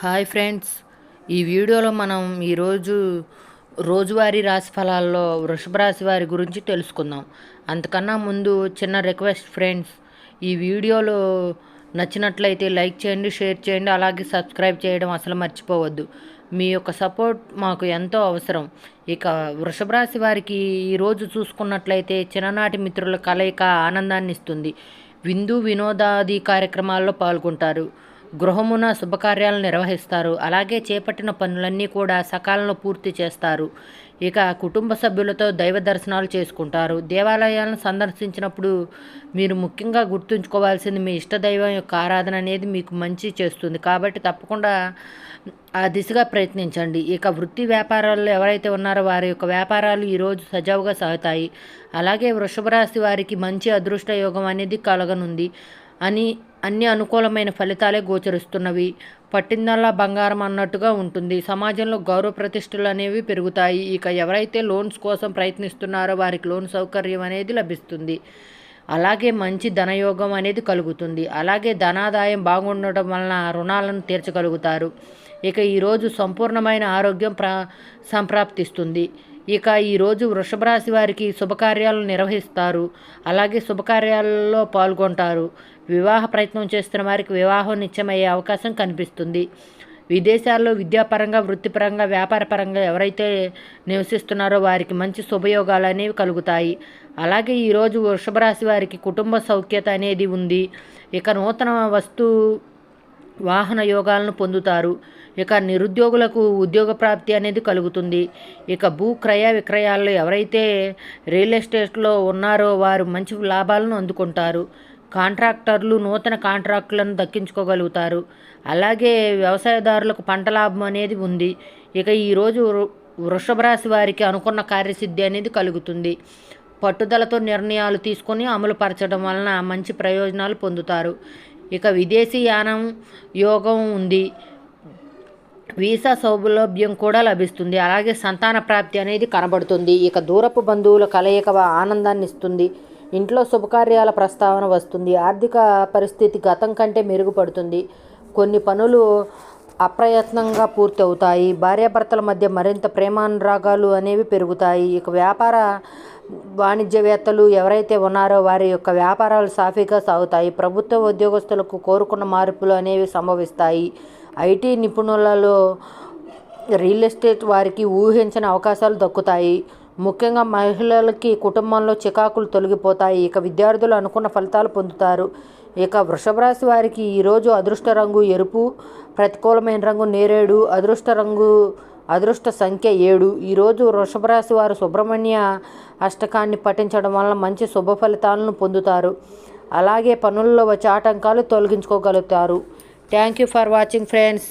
Hi friends, ఈ వీడియోలో మనం ఈరోజు రోజువారీ రాశి ఫలాల్లో వృషభ రాశి వారి గురించి తెలుసుకుందాం. అంతకన్నా ముందు చిన్న రిక్వెస్ట్ ఫ్రెండ్స్, ఈ వీడియోలో నచ్చినట్లయితే లైక్ చేయండి, షేర్ చేయండి, అలాగే సబ్స్క్రైబ్ చేయడం అసలు మర్చిపోవద్దు. మీ యొక్క సపోర్ట్ మాకు ఎంతో అవసరం. ఇక వృషభ రాశి వారికి ఈరోజు చూసుకున్నట్లయితే చిన్ననాటి మిత్రుల కలయిక ఆనందాన్ని ఇస్తుంది. విందు వినోదాది కార్యక్రమాల్లో పాల్గొంటారు. గృహమున శుభకార్యాలను నిర్వహిస్తారు. అలాగే చేపట్టిన పనులన్నీ కూడా సకాలంలో పూర్తి చేస్తారు. ఇక కుటుంబ సభ్యులతో దైవ దర్శనాలు చేసుకుంటారు. దేవాలయాలను సందర్శించినప్పుడు మీరు ముఖ్యంగా గుర్తుంచుకోవాల్సింది మీ ఇష్టదైవం యొక్క ఆరాధన అనేది మీకు మంచి చేస్తుంది. కాబట్టి తప్పకుండా ఆ దిశగా ప్రయత్నించండి. ఇక వృత్తి వ్యాపారాల్లో ఎవరైతే ఉన్నారో వారి యొక్క వ్యాపారాలు ఈరోజు సజావుగా సాగుతాయి. అలాగే వృషభ రాశి వారికి మంచి అదృష్ట యోగం అనేది కలగనుంది అని అన్ని అనుకూలమైన ఫలితాలే గోచరిస్తున్నవి. పట్టిందల్లా బంగారం అన్నట్టుగా ఉంటుంది. సమాజంలో గౌరవ ప్రతిష్టలు అనేవి పెరుగుతాయి. ఇక ఎవరైతే లోన్స్ కోసం ప్రయత్నిస్తున్నారో వారికి లోన్ సౌకర్యం అనేది లభిస్తుంది. అలాగే మంచి ధనయోగం అనేది కలుగుతుంది. అలాగే ధనాదాయం బాగుండటం వలన రుణాలను తీర్చగలుగుతారు. ఇక ఈరోజు సంపూర్ణమైన ఆరోగ్యం సంప్రాప్తిస్తుంది. ఇక ఈరోజు వృషభ రాశి వారికి శుభకార్యాలు నిర్వహిస్తారు. అలాగే శుభకార్యాలలో పాల్గొంటారు. వివాహ ప్రయత్నం చేస్తున్న వారికి వివాహం నిశ్చయమయ్యే అవకాశం కనిపిస్తుంది. విదేశాల్లో విద్యాపరంగా, వృత్తిపరంగా, వ్యాపారపరంగా ఎవరైతే నివసిస్తున్నారో వారికి మంచి శుభయోగాలు అనేవి కలుగుతాయి. అలాగే ఈరోజు వృషభ రాశి వారికి కుటుంబ సౌఖ్యత అనేది ఉంది. ఇక నూతన వస్తు వాహన యోగాలను పొందుతారు. ఇక నిరుద్యోగులకు ఉద్యోగ ప్రాప్తి అనేది కలుగుతుంది. ఇక భూ క్రయ విక్రయాల్లో ఎవరైతే రియల్ ఎస్టేట్లో ఉన్నారో వారు మంచి లాభాలను అందుకుంటారు. కాంట్రాక్టర్లు నూతన కాంట్రాక్టులను దక్కించుకోగలుగుతారు. అలాగే వ్యవసాయదారులకు పంట లాభం అనేది ఉంది. ఇక ఈరోజు వృషభ రాశి వారికి అనుకున్న కార్యసిద్ధి అనేది కలుగుతుంది. పట్టుదలతో నిర్ణయాలు తీసుకొని అమలు పరచడం వలన మంచి ప్రయోజనాలు పొందుతారు. ఇక విదేశీ యానం యోగం ఉంది. వీసా సౌలభ్యం కూడా లభిస్తుంది. అలాగే సంతాన ప్రాప్తి అనేది కనబడుతుంది. ఇక దూరపు బంధువుల కలయిక ఆనందాన్ని ఇస్తుంది. ఇంట్లో శుభకార్యాల ప్రస్తావన వస్తుంది. ఆర్థిక పరిస్థితి గతం కంటే మెరుగుపడుతుంది. కొన్ని పనులు అప్రయత్నంగా పూర్తి అవుతాయి. భార్యాభర్తల మధ్య మరింత ప్రేమానురాగాలు అనేవి పెరుగుతాయి. ఇక వ్యాపార వాణిజ్యవేత్తలు ఎవరైతే ఉన్నారో వారి యొక్క వ్యాపారాలు సాఫీగా సాగుతాయి. ప్రభుత్వ ఉద్యోగస్తులకు కోరుకున్న మార్పులు అనేవి సంభవిస్తాయి. ఐటీ నిపుణులలో రియల్ ఎస్టేట్ వారికి ఊహించని అవకాశాలు దక్కుతాయి. ముఖ్యంగా మహిళలకి కుటుంబంలో చికాకులు తొలగిపోతాయి. ఇక విద్యార్థులు అనుకున్న ఫలితాలు పొందుతారు. ఇక వృషభ రాశి వారికి ఈరోజు అదృష్ట రంగు ఎరుపు, ప్రతికూలమైన రంగు నేరేడు, అదృష్ట సంఖ్య 7. ఈరోజు వృషభ రాశి వారు సుబ్రహ్మణ్య అష్టకాన్ని పఠించడం వల్ల మంచి శుభ ఫలితాలను పొందుతారు. అలాగే పనుల్లో వచ్చే ఆటంకాలు తొలగించుకోగలుగుతారు. Thank you for watching friends.